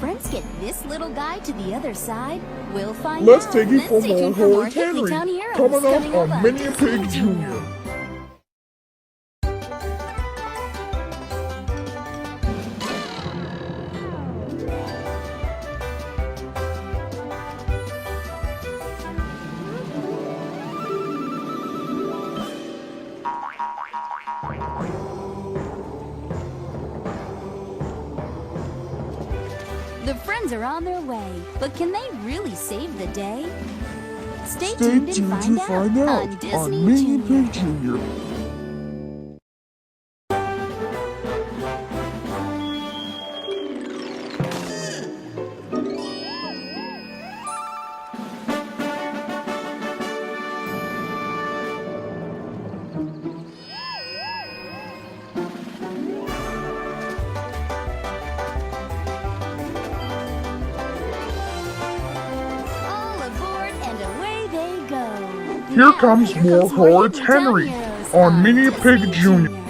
friends get this little guy to the other side? We'll find Let's out. take it for Stay tuned more Horror Hickey Henry. Town Heroes Coming up on Minion Disney Pig Jr. The friends are on their way, but can they really save the day? Stay Stay tuned tuned and to find find out out on Disney on Minion Junior. Pig Jr. All aboard and away they go. Here comes more Horror Henry on Minion Pig Jr.